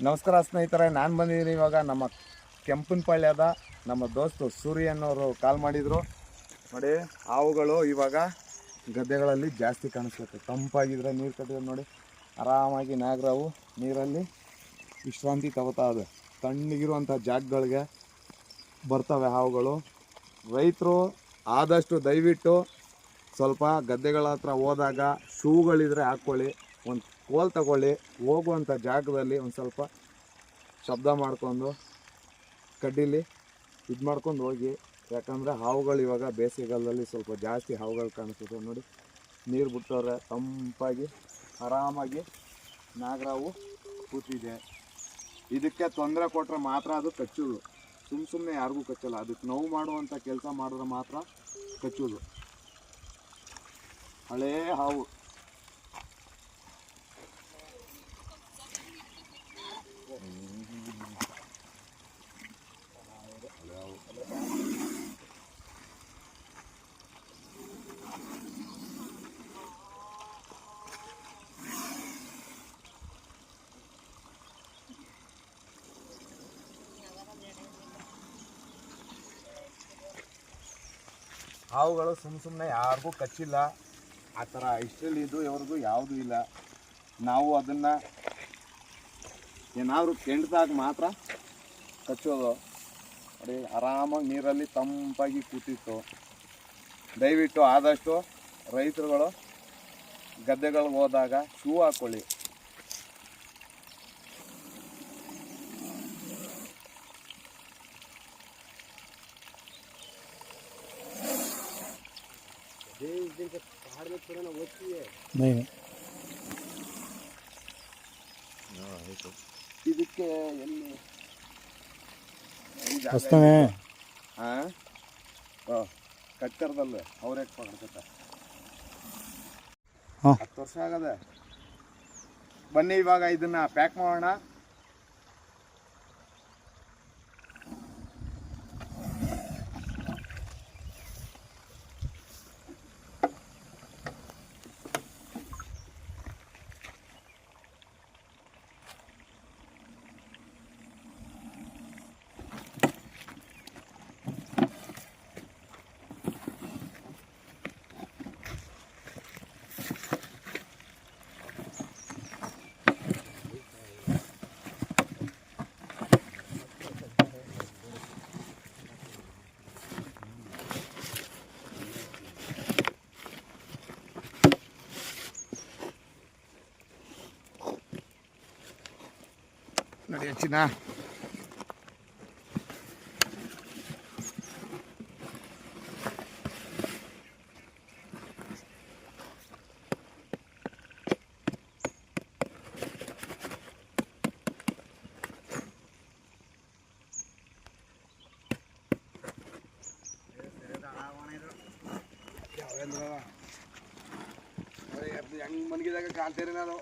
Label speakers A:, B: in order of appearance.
A: ನಮಸ್ಕಾರ ಸ್ನೇಹಿತರೆ, ನಾನು ಬಂದಿದ್ದೀನಿ ಇವಾಗ ನಮ್ಮ ಕೆಂಪನಪಾಳ್ಯದ ನಮ್ಮ ದೋಸ್ತು ಸೂರ್ಯನವರು ಕಾಲ್ ಮಾಡಿದರು ನೋಡಿ. ಹಾವುಗಳು ಇವಾಗ ಗದ್ದೆಗಳಲ್ಲಿ ಜಾಸ್ತಿ ಕಾಣಿಸ್ತೈತೆ. ತಂಪಾಗಿದ್ರೆ ನೀರು ಕಟ್ಟಿದ್ರೆ ನೋಡಿ ಆರಾಮಾಗಿ ನಾಗರಾವು ನೀರಲ್ಲಿ ವಿಶ್ರಾಂತಿ ತಗೋತಾ ಇದೆ. ತಣ್ಣಗಿರುವಂಥ ಜಾಗಗಳಿಗೆ ಬರ್ತವೆ ಹಾವುಗಳು. ರೈತರು ಆದಷ್ಟು ದಯವಿಟ್ಟು ಸ್ವಲ್ಪ ಗದ್ದೆಗಳ ಹತ್ರ ಹೋದಾಗ ಶೂಗಳಿದ್ರೆ ಹಾಕ್ಕೊಳ್ಳಿ, ಒಂದು ಕೋಲ್ ತಗೊಳ್ಳಿ, ಹೋಗುವಂಥ ಜಾಗದಲ್ಲಿ ಒಂದು ಸ್ವಲ್ಪ ಶಬ್ದ ಮಾಡ್ಕೊಂಡು ಕಡ್ಡಿಲಿ ಇದು ಮಾಡ್ಕೊಂಡು ಹೋಗಿ. ಯಾಕಂದರೆ ಹಾವುಗಳು ಇವಾಗ ಬೇಸಿಗೆಗಾಲದಲ್ಲಿ ಸ್ವಲ್ಪ ಜಾಸ್ತಿ ಹಾವುಗಳು ಕಾಣಿಸ್ತದೆ ನೋಡಿ. ನೀರು ಬಿಟ್ಟವ್ರೆ, ತಂಪಾಗಿ ಆರಾಮಾಗಿ ನಾಗರಾವು ಕೂತಿದೆ. ಇದಕ್ಕೆ ತೊಂದರೆ ಕೊಟ್ಟರೆ ಮಾತ್ರ ಅದು ಕಚ್ಚೋದು, ಸುಮ್ಮನೆ ಯಾರಿಗೂ ಕಚ್ಚಲ್ಲ. ಅದಕ್ಕೆ ನೋವು ಮಾಡುವಂಥ ಕೆಲಸ ಮಾಡಿದ್ರೆ ಮಾತ್ರ ಕಚ್ಚೋದು. ಹಳೇ ಹಾವು. ಹಾವುಗಳು ಸುಮ್ಮನೆ ಯಾರಿಗೂ ಕಚ್ಚಿಲ್ಲ. ಆ ಥರ ಇಷ್ಟರಲ್ಲಿ ಇದು ಇವ್ರಿಗೂ ಯಾವುದೂ ಇಲ್ಲ. ನಾವು ಅದನ್ನು ಏನಾದರೂ ಕೆಂಡ್ದಾಗ ಮಾತ್ರ ಕಚ್ಚೋದು. ನೋಡಿ ಆರಾಮಾಗಿ ನೀರಲ್ಲಿ ತಂಪಾಗಿ ಕೂತಿತ್ತು. ದಯವಿಟ್ಟು ಆದಷ್ಟು ರೈತರುಗಳು ಗದ್ದೆಗಳಿಗೆ ಹೋದಾಗ ಶೂ ಹಾಕ್ಕೊಳ್ಳಿ. ಇದಕ್ಕೆ ಎಲ್ಲಿ ಕಟ್ಟರದಲ್ಲಿ ಅವ್ರ ಪಡ್ಕತ್ತ 10 ವರ್ಷ ಆಗದೆ. ಬನ್ನಿ ಇವಾಗ ಇದನ್ನ ಪ್ಯಾಕ್ ಮಾಡೋಣ. ನೋಡಿ ಹೆಚ್ಚಿನ ಹೆಂಗ್ ಮನ್ಗಿದಾಗ ಕಾಣ್ತೀರಿ ನಾನು.